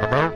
Hello?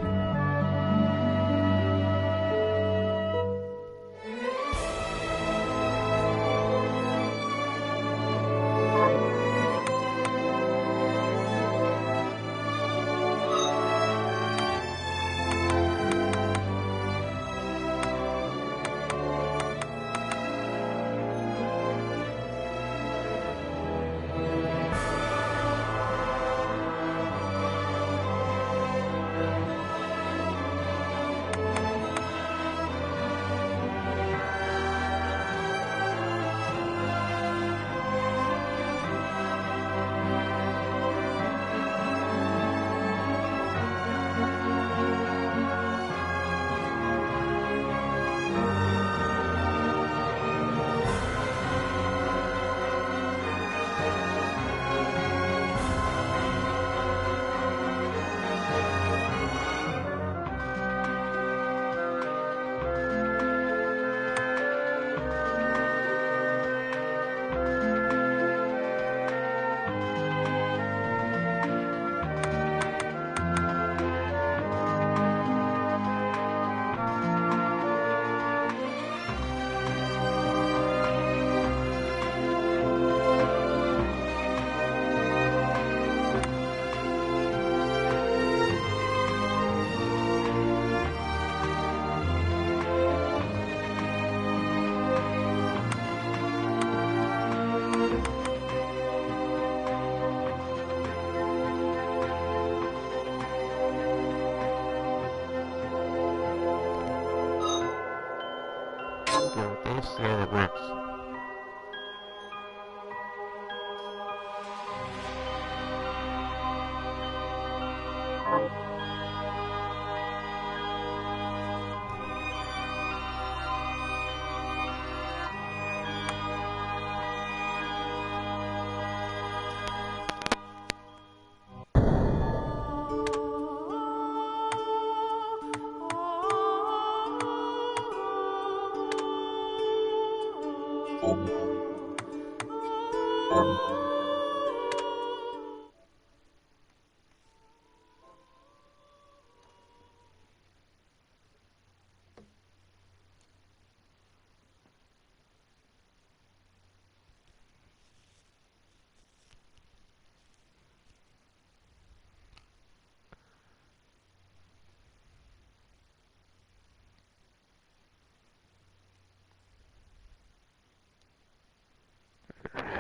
Yeah, that works.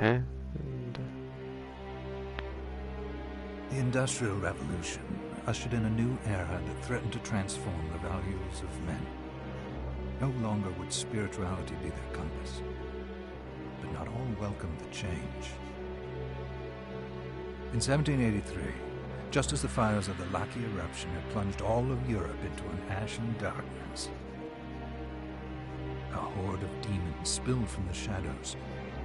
And The Industrial Revolution ushered in a new era that threatened to transform the values of men. No longer would spirituality be their compass, but not all welcomed the change. In 1783, just as the fires of the Laki eruption had plunged all of Europe into an ashen darkness, a horde of demons spilled from the shadows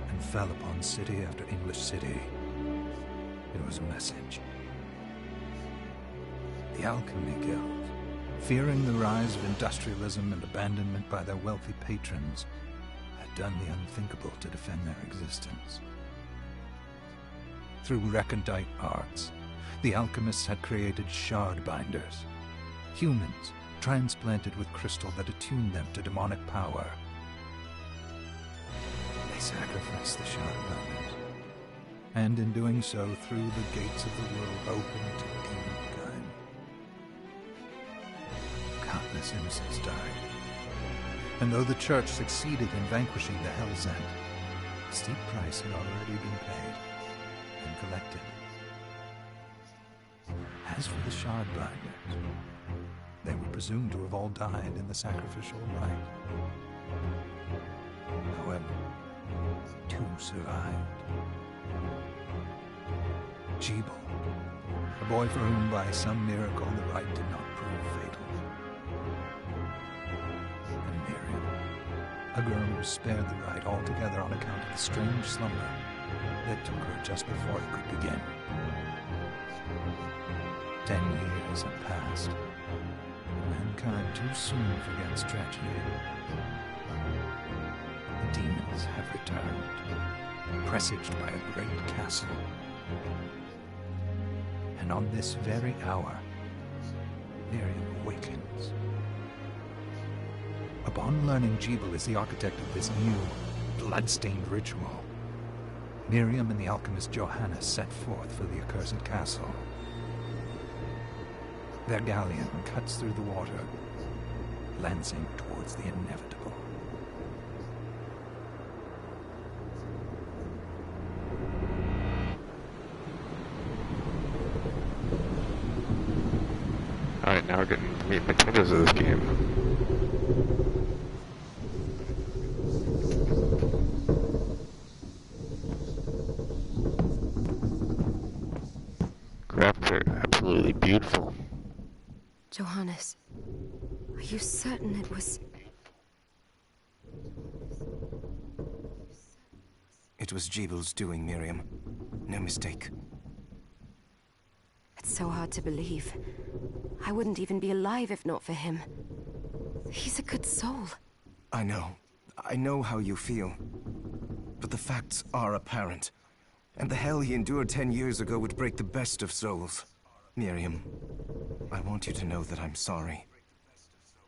and fell upon city after English city. It was a message. The Alchemy Guild, fearing the rise of industrialism and abandonment by their wealthy patrons, had done the unthinkable to defend their existence. Through recondite arts, the alchemists had created shard binders, humans transplanted with crystal that attuned them to demonic power. They sacrificed the shard binders, and in doing so threw the gates of the world open to demonkind. Countless innocents died, and though the church succeeded in vanquishing the Hell's End, a steep price had already been paid and collected. As for the shard binders, they were presumed to have all died in the sacrificial rite. However, two survived. Jebel, a boy for whom by some miracle the rite did not prove fatal. And Miriam, a girl who was spared the rite altogether on account of the strange slumber that took her just before it could begin. 10 years have passed. Mankind too soon forgets tragedy. The demons have returned, presaged by a great castle. And on this very hour, Miriam awakens. Upon learning Jebel is the architect of this new, bloodstained ritual, Miriam and the alchemist Johannes set forth for the accursed castle. Their galleon cuts through the water, lancing towards the inevitable. Alright, now we're getting the meat and potatoes of this game. Graphics are absolutely beautiful. Johannes, are you certain it was... It was Jebel's doing, Miriam. No mistake. It's so hard to believe. I wouldn't even be alive if not for him. He's a good soul. I know. I know how you feel. But the facts are apparent. And the hell he endured 10 years ago would break the best of souls. Miriam, I want you to know that I'm sorry.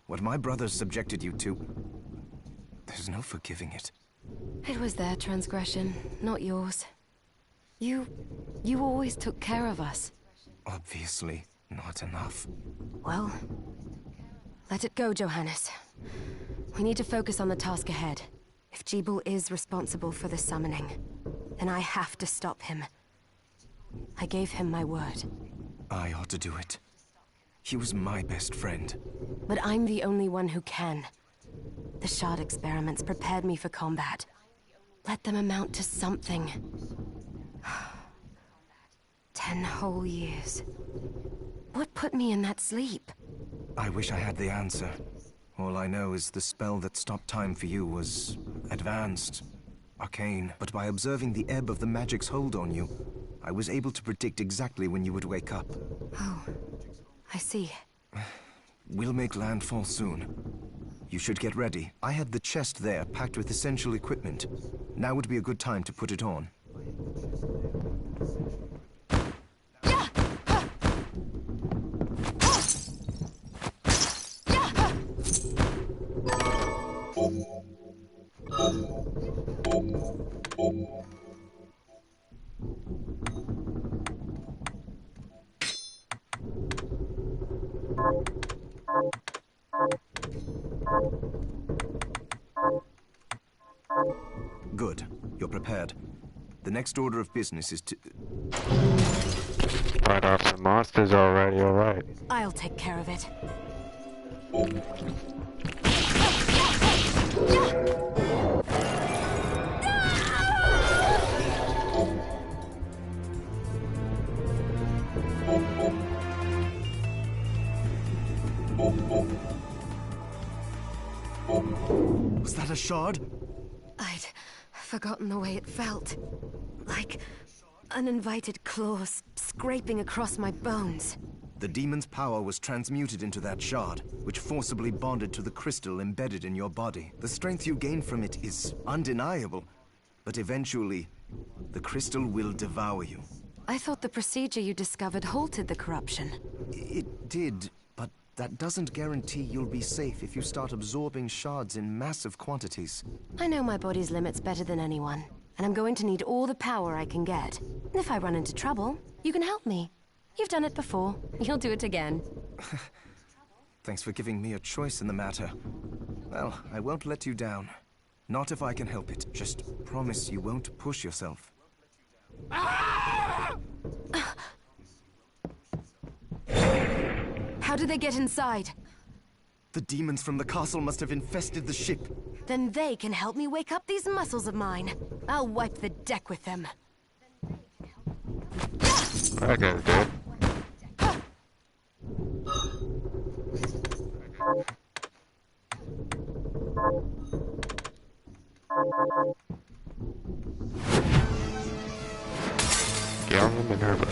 What my brothers subjected you to, there's no forgiving it. It was their transgression, not yours. You always took care of us. Obviously, not enough. Well, let it go, Johannes. We need to focus on the task ahead. If Jebel is responsible for the summoning, then I have to stop him. I gave him my word. I ought to do it. He was my best friend. But I'm the only one who can. The shard experiments prepared me for combat. Let them amount to something. 10 whole years. What put me in that sleep? I wish I had the answer. All I know is the spell that stopped time for you was advanced, arcane. But by observing the ebb of the magic's hold on you, I was able to predict exactly when you would wake up. Oh, I see. We'll make landfall soon. You should get ready. I had the chest there, packed with essential equipment. Now would be a good time to put it on. Good. You're prepared. The next order of business is to... Fight off some monsters already, alright. I'll take care of it. Was that a shard? I'd forgotten the way it felt. Like uninvited claws scraping across my bones. The demon's power was transmuted into that shard, which forcibly bonded to the crystal embedded in your body. The strength you gain from it is undeniable, but eventually, the crystal will devour you. I thought the procedure you discovered halted the corruption. It did, but that doesn't guarantee you'll be safe if you start absorbing shards in massive quantities. I know my body's limits better than anyone, and I'm going to need all the power I can get. If I run into trouble, you can help me. You've done it before. You'll do it again. Thanks for giving me a choice in the matter. Well, I won't let you down. Not if I can help it. Just promise you won't push yourself. How did they get inside? The demons from the castle must have infested the ship. Then they can help me wake up these muscles of mine. I'll wipe the deck with them. That guy's dead. Gallium Minerva.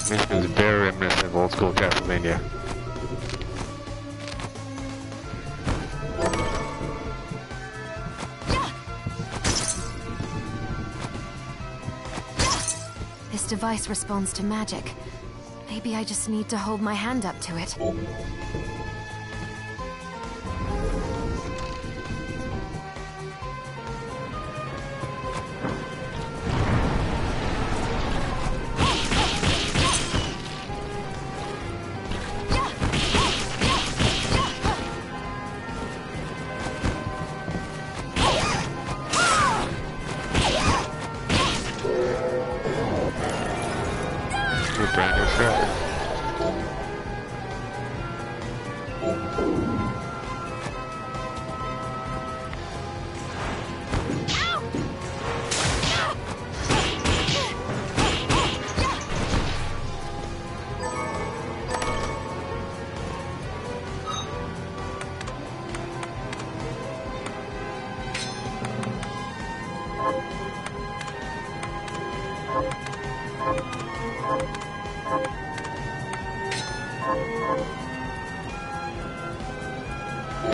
This is very reminiscent of old school Castlevania. device responds to magic. Maybe I just need to hold my hand up to it. Brand new shot.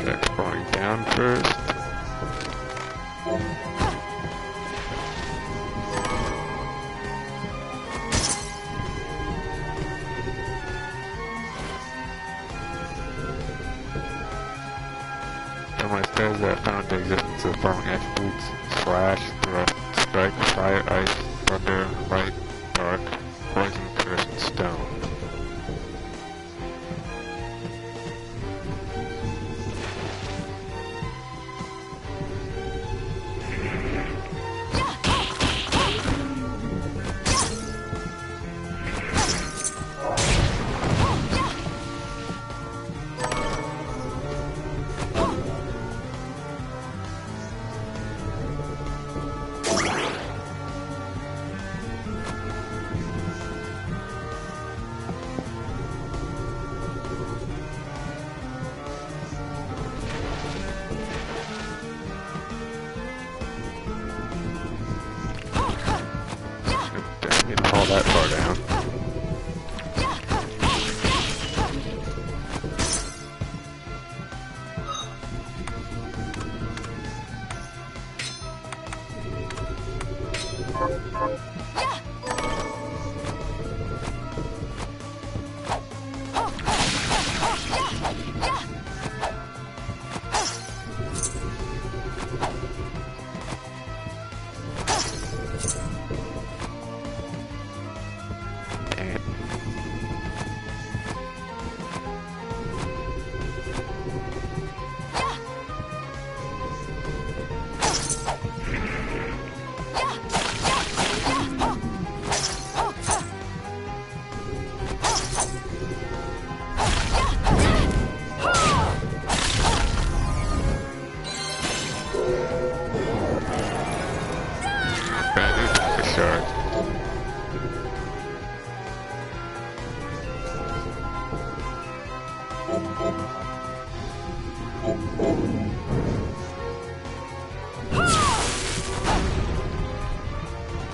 Check going down first. Someone says that found the existence of following attributes: slash, thrust, strike, fire, ice, thunder, light, dark, poison, curse, and stone. All that far down.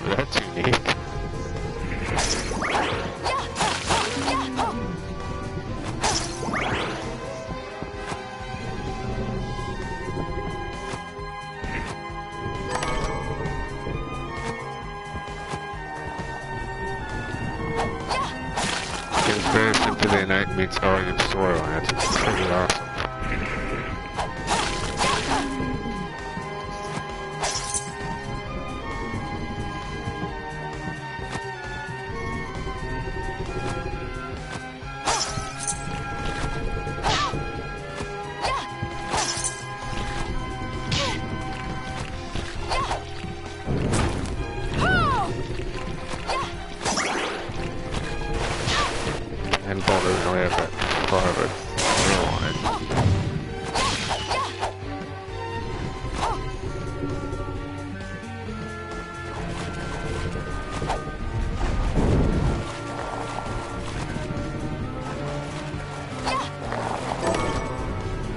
That's unique. It's very Symphony of the Night meets Orient Storyline. It's pretty awesome. And Ball doesn't really have that far of a throw on it.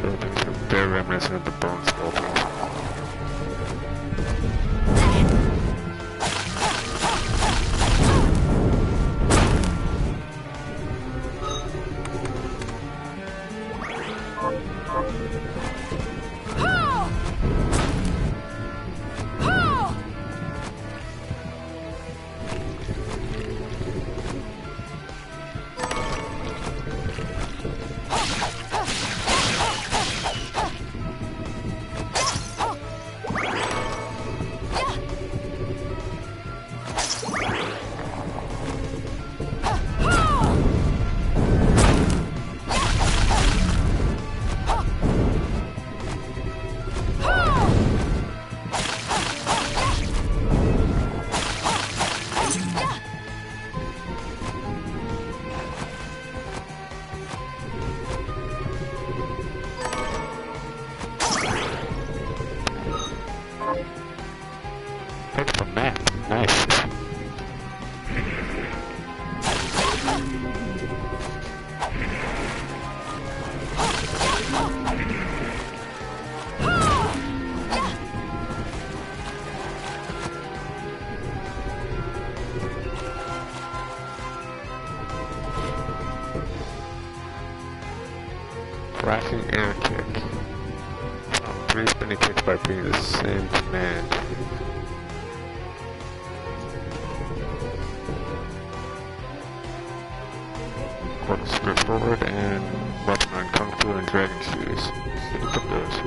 Buildings are very reminiscent of the bone sculpting. Slashing air kick. 3 spinning kicks by being the same command. Quarter split forward and weapon on Kung Fu and Dragon Shoes. See what those.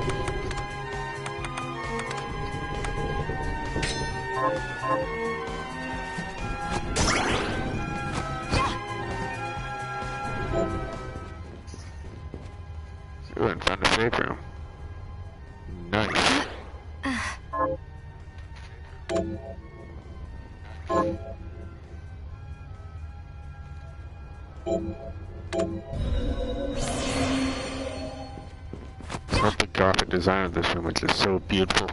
Ooh, and found a save room. Nice. I love the Gothic design of this room, it's just so beautiful.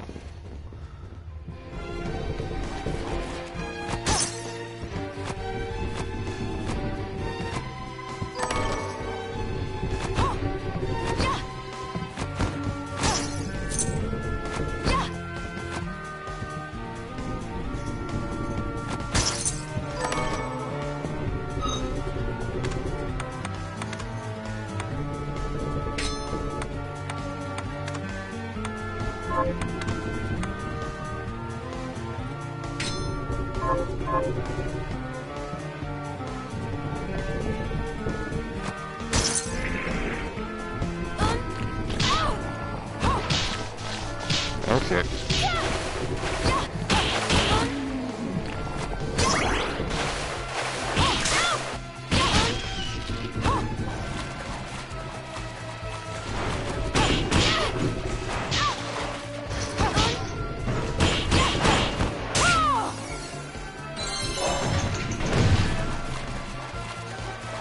Okay.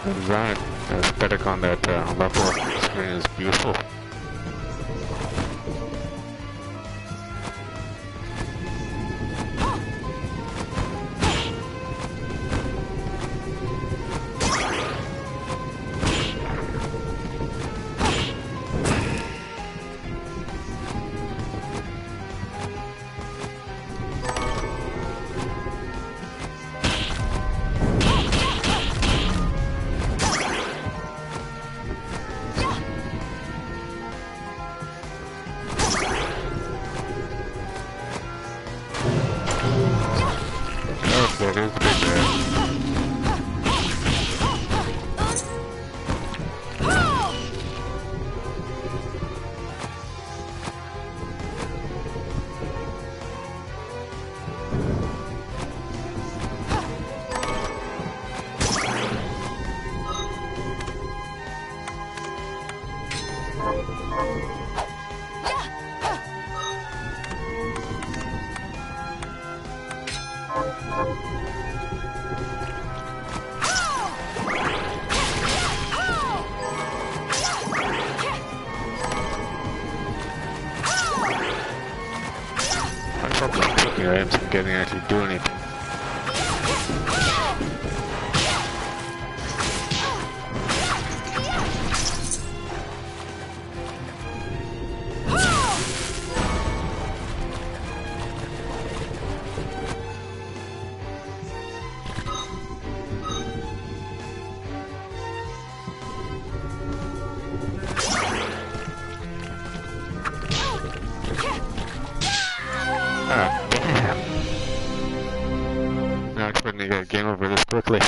The design aesthetic on that level screen is beautiful. That is a big bad. I am getting actually do anything. Ah, damn. Not expecting to get a game over this quickly.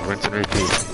Rinse and repeat.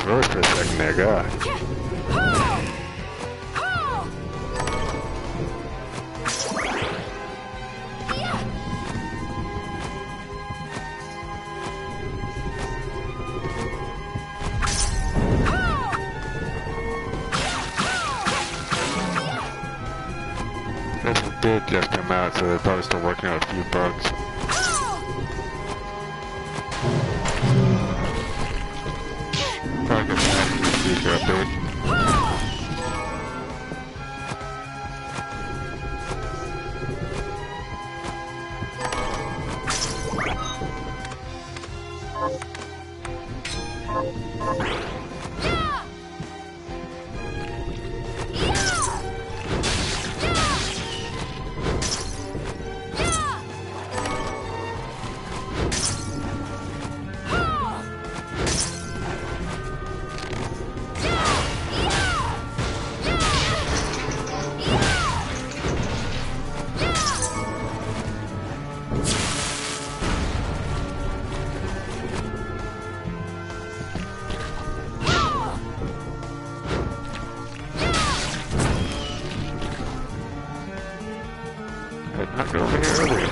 For a second there, God. This did just come out, so they're probably still working on a few bugs. Probably get back in the future update. I did not go over here earlier.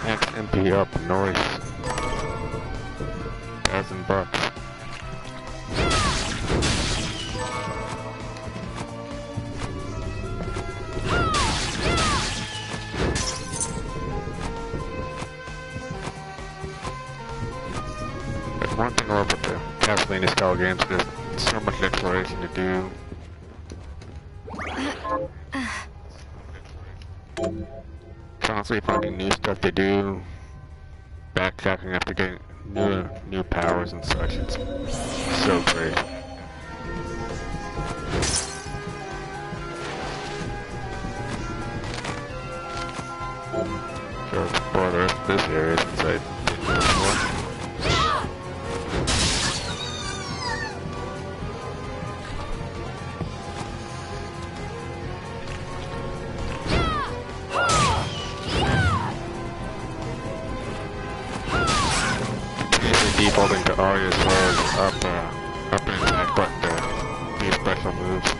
Max MP up, noise. $1,000. There's one thing over the Castlevania style games, there's so much exploration to do. Constantly finding new stuff to do, backtracking after getting new powers and such. It's so great. Sure, explore the rest of this area since I didn't before. Defaulting to R as well as up and attack button to do special moves.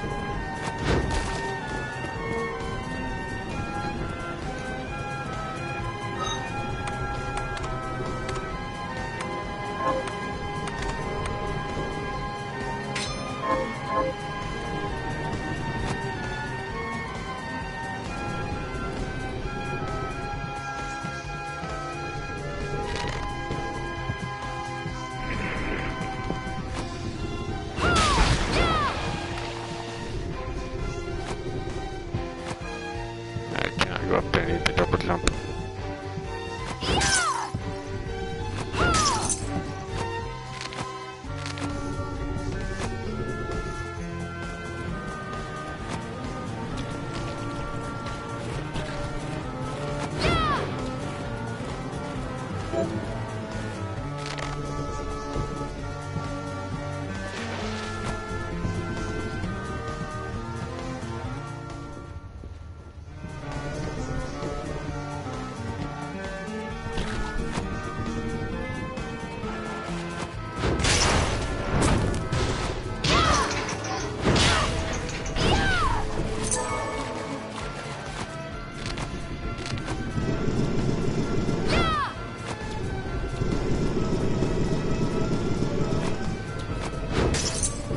Go up there, need to double jump.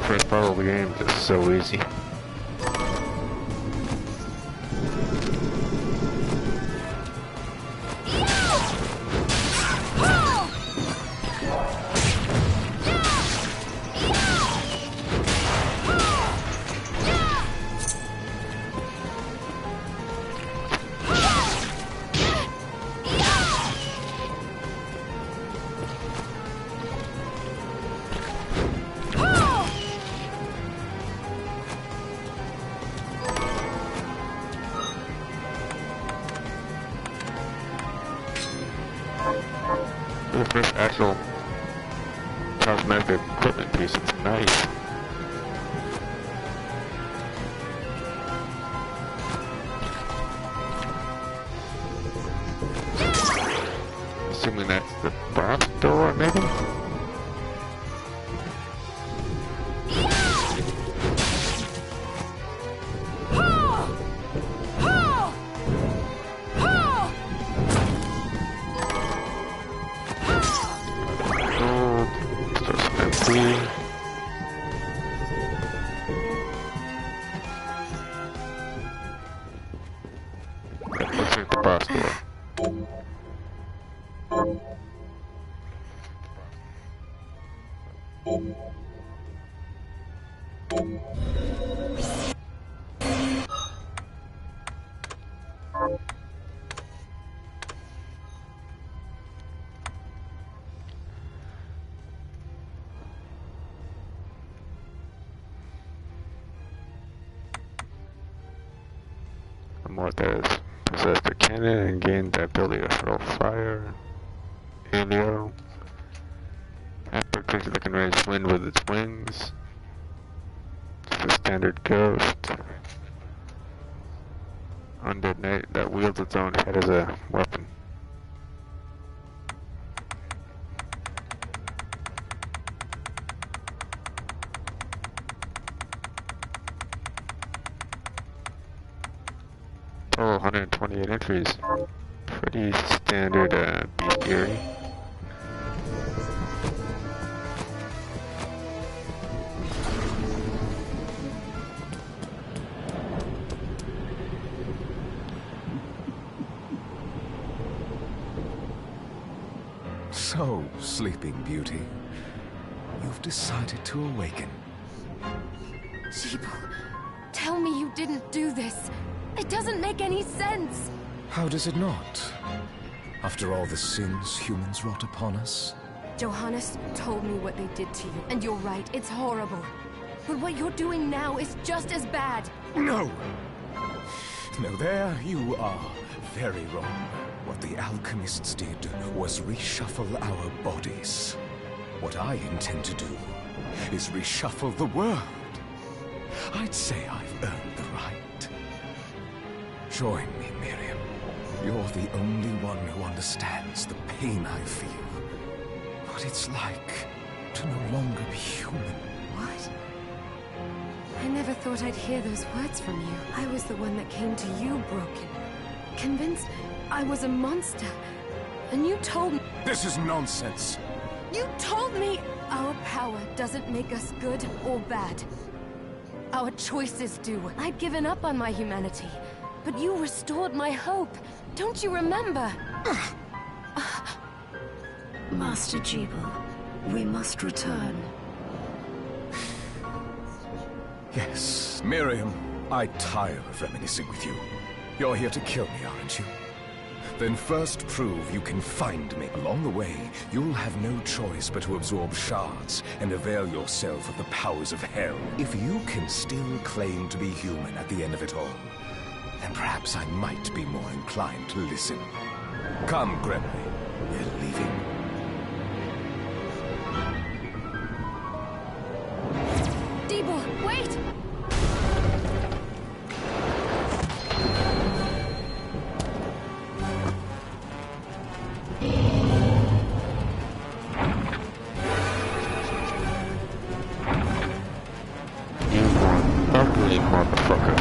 First part of the game is so easy. the first actual cosmetic equipment piece. It's nice. Assuming that's the bronze door, maybe? What does possess the cannon and gain the ability to throw fire, arrow. After creature that can raise wind with its wings. It's a standard ghost. Undead knight that wields its own head as a weapon. Oh, 128 entries. Pretty standard bestiary. So, Sleeping Beauty, you've decided to awaken. Jeeble, tell me you didn't do this. It doesn't make any sense! How does it not? After all the sins humans wrought upon us? Johannes told me what they did to you, and you're right, it's horrible. But what you're doing now is just as bad. No! No, there you are very wrong. What the alchemists did was reshuffle our bodies. What I intend to do is reshuffle the world. I'd say I've earned the right. Join me, Miriam. You're the only one who understands the pain I feel. What it's like to no longer be human. What? I never thought I'd hear those words from you. I was the one that came to you broken. Convinced I was a monster. And you told me... This is nonsense! You told me our power doesn't make us good or bad. Our choices do. I'd given up on my humanity. But you restored my hope. Don't you remember? Master Jeeble, we must return. Yes, Miriam, I tire of reminiscing with you. You're here to kill me, aren't you? Then first prove you can find me. Along the way, you'll have no choice but to absorb shards and avail yourself of the powers of hell. If you can still claim to be human at the end of it all, then perhaps I might be more inclined to listen. Come, Gremlin. We're leaving. Jeeble, wait! Ugly motherfucker.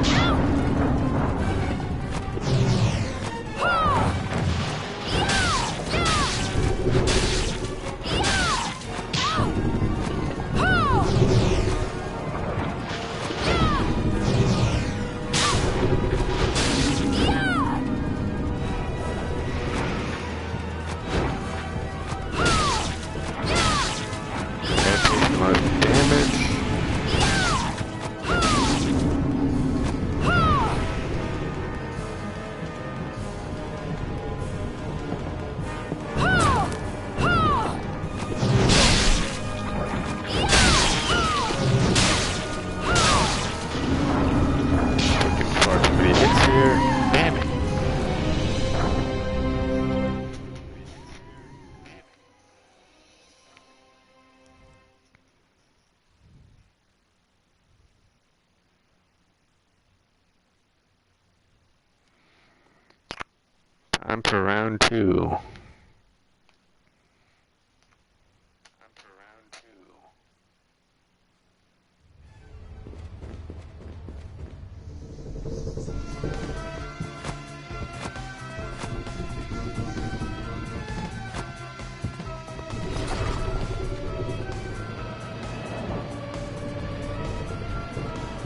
I'm for round two.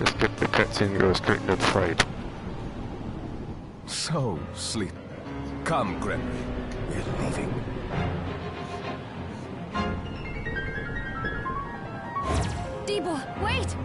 Just skip the cutscene and go straight into the fight. So, sleep. Come, Gregory. We're leaving. Debo, wait!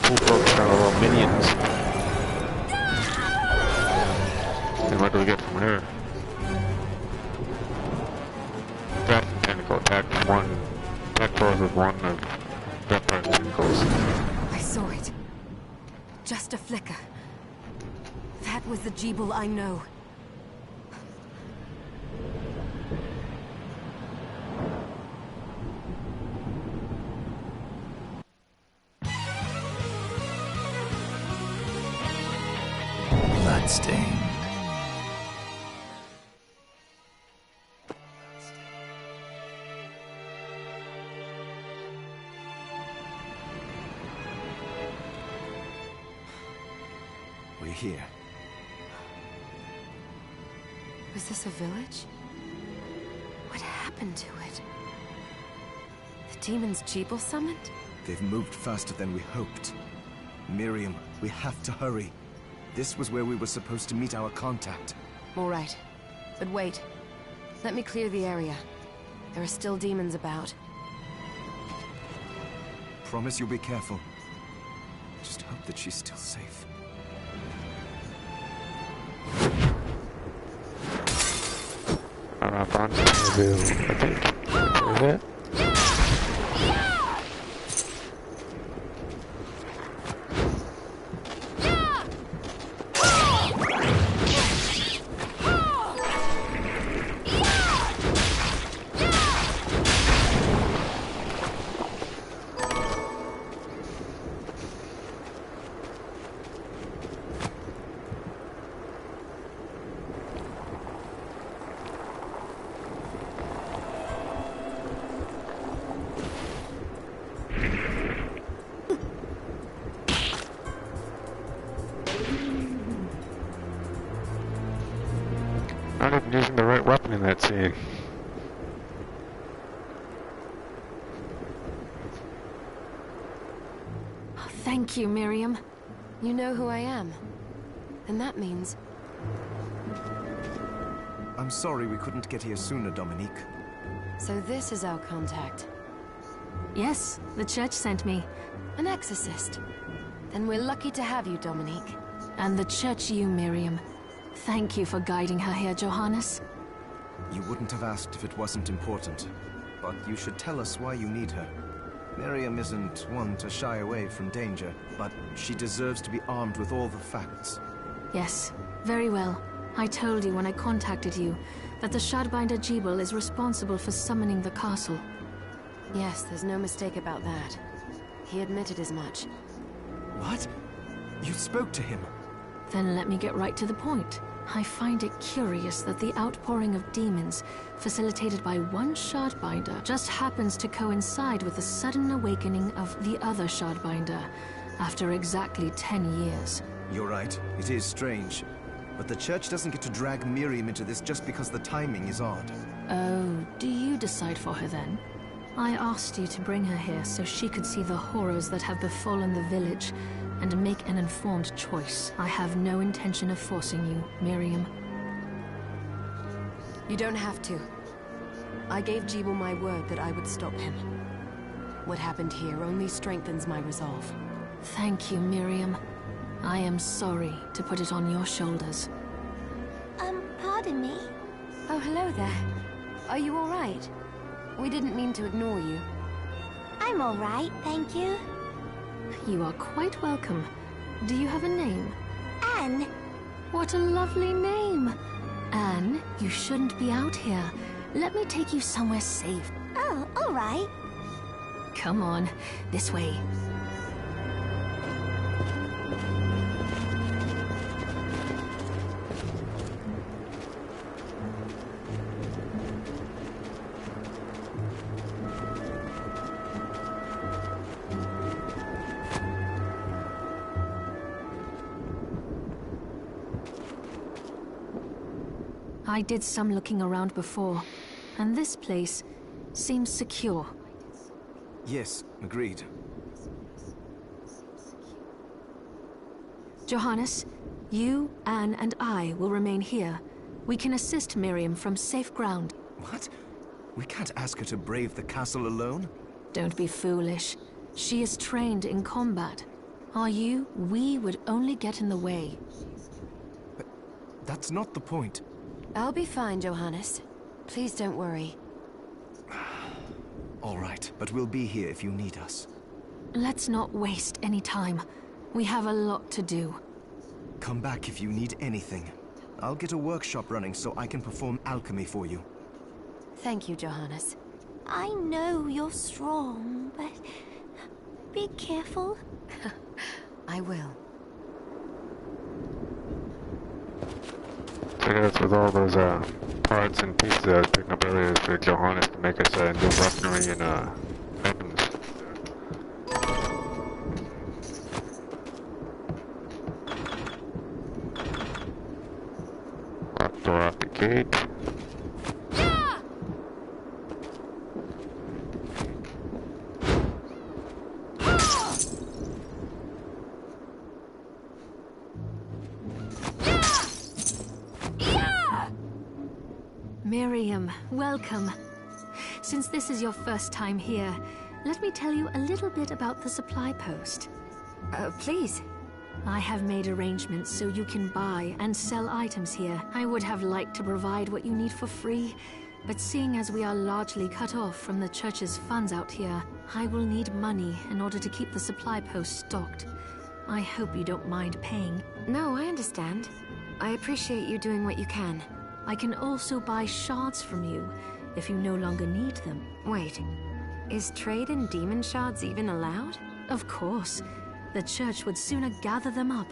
Full focus on our little minions. And what do we get from her? Dragon tentacle attack one. Attack force with one of vampire tentacles. I saw it. Just a flicker. That was the Jeeble I know. Bloodstained. We're here. Was this a village? What happened to it? The demons Jeeble summoned? They've moved faster than we hoped. Miriam, we have to hurry. This was where we were supposed to meet our contact. All right. But wait. Let me clear the area. There are still demons about. Promise you'll be careful. Just hope that she's still safe. I'm up on to, I think. Is it? Not even using the right weapon in that scene. Oh, thank you, Miriam. You know who I am. And that means... I'm sorry we couldn't get here sooner, Dominique. So this is our contact. Yes, the church sent me. An exorcist. Then we're lucky to have you, Dominique. And the church you, Miriam. Thank you for guiding her here, Johannes. You wouldn't have asked if it wasn't important. But you should tell us why you need her. Miriam isn't one to shy away from danger, but she deserves to be armed with all the facts. Yes, very well. I told you when I contacted you that the Shardbinder Jebel is responsible for summoning the castle. Yes, there's no mistake about that. He admitted as much. What? You spoke to him? Then let me get right to the point. I find it curious that the outpouring of demons, facilitated by one Shardbinder, just happens to coincide with the sudden awakening of the other Shardbinder, after exactly 10 years. You're right, it is strange. But the Church doesn't get to drag Miriam into this just because the timing is odd. Oh, do you decide for her then? I asked you to bring her here so she could see the horrors that have befallen the village, and make an informed choice. I have no intention of forcing you, Miriam. You don't have to. I gave Jebel my word that I would stop him. What happened here only strengthens my resolve. Thank you, Miriam. I am sorry to put it on your shoulders. Pardon me? Oh, hello there. Are you all right? We didn't mean to ignore you. I'm all right, thank you. You are quite welcome. Do you have a name? Anne. What a lovely name! Anne, you shouldn't be out here. Let me take you somewhere safe. Oh, all right. Come on, this way. I did some looking around before, and this place seems secure. Yes, agreed. Johannes, you, Anne, and I will remain here. We can assist Miriam from safe ground. What? We can't ask her to brave the castle alone? Don't be foolish. She is trained in combat. Are you? We would only get in the way. But that's not the point. I'll be fine, Johannes. Please don't worry. All right, but we'll be here if you need us. Let's not waste any time. We have a lot to do. Come back if you need anything. I'll get a workshop running so I can perform alchemy for you. Thank you, Johannes. I know you're strong, but be careful. I will. So I guess with all those parts and pieces I was picking up earlier for Johannes to make us new weaponry and weapons. Lock door off the gate. Miriam, welcome. Since this is your first time here, let me tell you a little bit about the supply post. Please. I have made arrangements so you can buy and sell items here. I would have liked to provide what you need for free, but seeing as we are largely cut off from the church's funds out here, I will need money in order to keep the supply post stocked. I hope you don't mind paying. No, I understand. I appreciate you doing what you can. I can also buy shards from you, if you no longer need them. Wait, is trade in demon shards even allowed? Of course. The church would sooner gather them up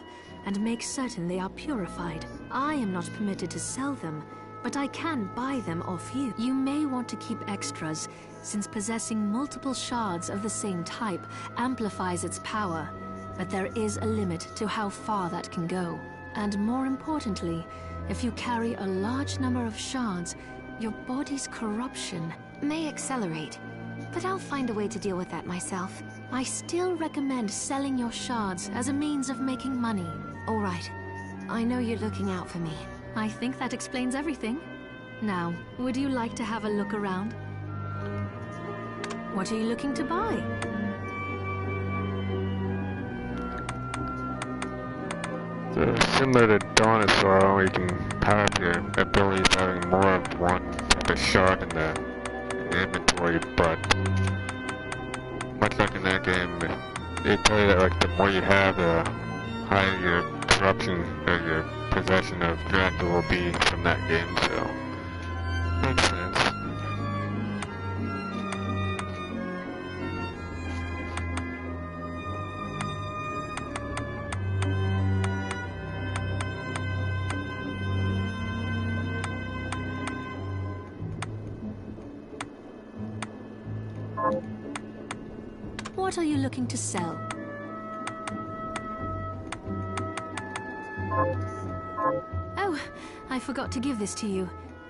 and make certain they are purified. I am not permitted to sell them, but I can buy them off you. You may want to keep extras, since possessing multiple shards of the same type amplifies its power, but there is a limit to how far that can go. And more importantly, if you carry a large number of shards, your body's corruption may accelerate, but I'll find a way to deal with that myself. I still recommend selling your shards as a means of making money. All right. I know you're looking out for me. I think that explains everything. Now, would you like to have a look around? What are you looking to buy? Similar to Dinosaur, where you can power up your abilities having more of one type of shard in the inventory, but much like in that game, they tell you that like the more you have, the higher your corruption or your possession of Dracula will be from that game, so makes sense. What are you looking to sell? Oh, I forgot to give this to you.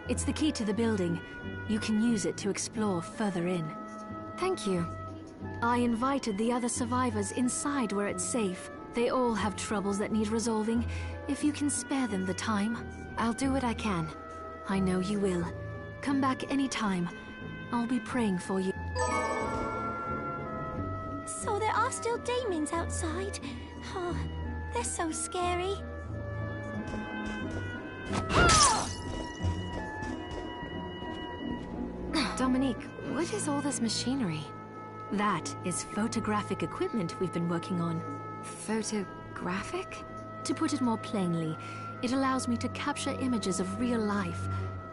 It's the key to the building. You can use it to explore further in. Thank you. I invited the other survivors inside where it's safe. They all have troubles that need resolving. If you can spare them the time. I'll do what I can. I know you will. Come back anytime. I'll be praying for you. So there are still demons outside. Oh, they're so scary. Dominique, what is all this machinery? That is photographic equipment we've been working on. Photographic? To put it more plainly, it allows me to capture images of real life,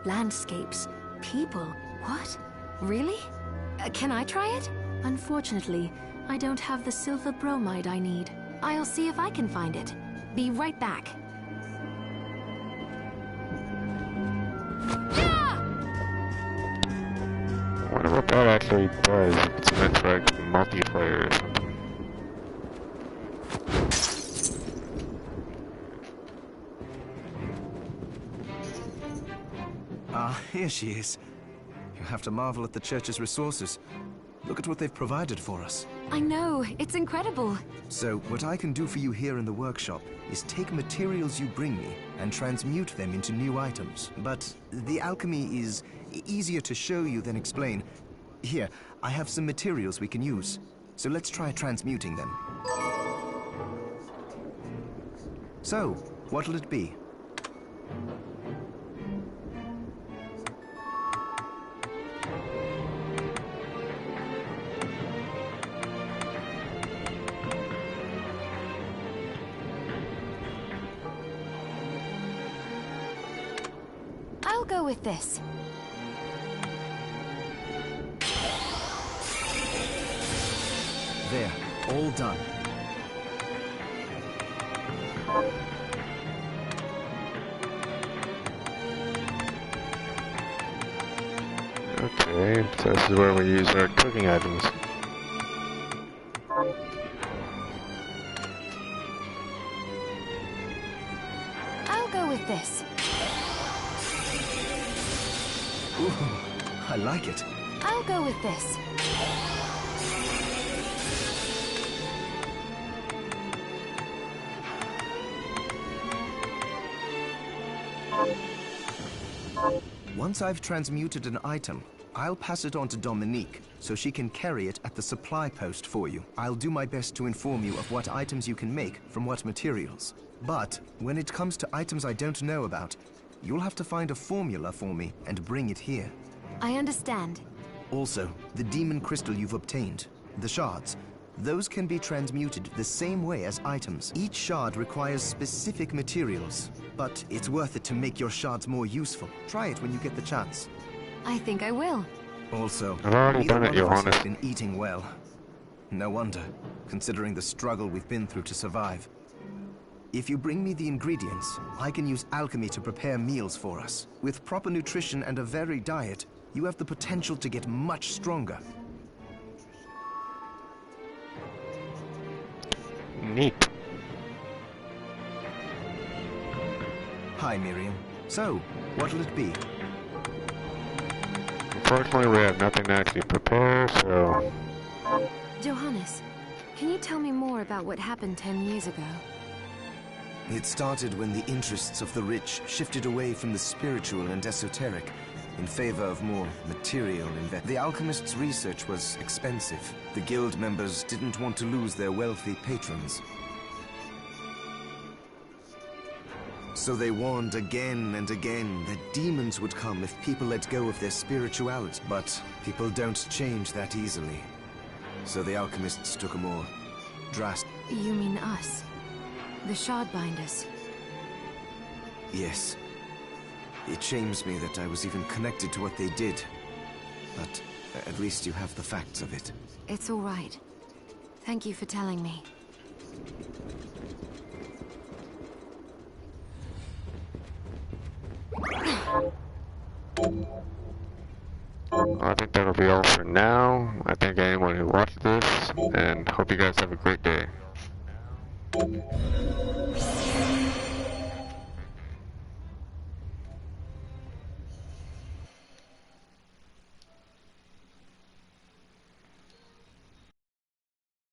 landscapes, people. What? Really? Can I try it? Unfortunately, I don't have the silver bromide I need. I'll see if I can find it. Be right back. I wonder what that actually does. If it's meant for like multiplayer or something. Ah, here she is. You have to marvel at the church's resources. Look at what they've provided for us. I know, it's incredible. So, what I can do for you here in the workshop is take materials you bring me and transmute them into new items. But the alchemy is easier to show you than explain. Here, I have some materials we can use. So let's try transmuting them. So, what'll it be? I'll go with this. There, all done. Okay, so this is where we use our cooking items. I'll go with this. Ooh, I like it. I'll go with this. Once I've transmuted an item, I'll pass it on to Dominique, so she can carry it at the supply post for you. I'll do my best to inform you of what items you can make from what materials. But when it comes to items I don't know about, you'll have to find a formula for me and bring it here. I understand. Also, the demon crystal you've obtained, the shards, those can be transmuted the same way as items. Each shard requires specific materials, but it's worth it to make your shards more useful. Try it when you get the chance. I think I will. Also, I've already neither done it, one of us Johannes. has been eating well. No wonder, considering the struggle we've been through to survive. If you bring me the ingredients, I can use alchemy to prepare meals for us. With proper nutrition and a varied diet, you have the potential to get much stronger. Neat. Hi, Miriam. So, what'll it be? Unfortunately, we have nothing to actually prepare, so... Johannes, can you tell me more about what happened 10 years ago? It started when the interests of the rich shifted away from the spiritual and esoteric in favor of more material investment. The alchemists' research was expensive. The guild members didn't want to lose their wealthy patrons. So they warned again and again that demons would come if people let go of their spirituality. But people don't change that easily. So the alchemists took a more drastic... You mean us? The Shardbinders. Yes. It shames me that I was even connected to what they did. But at least you have the facts of it. It's all right. Thank you for telling me. I think that'll be all for now. I thank anyone who watched this, and hope you guys have a great day.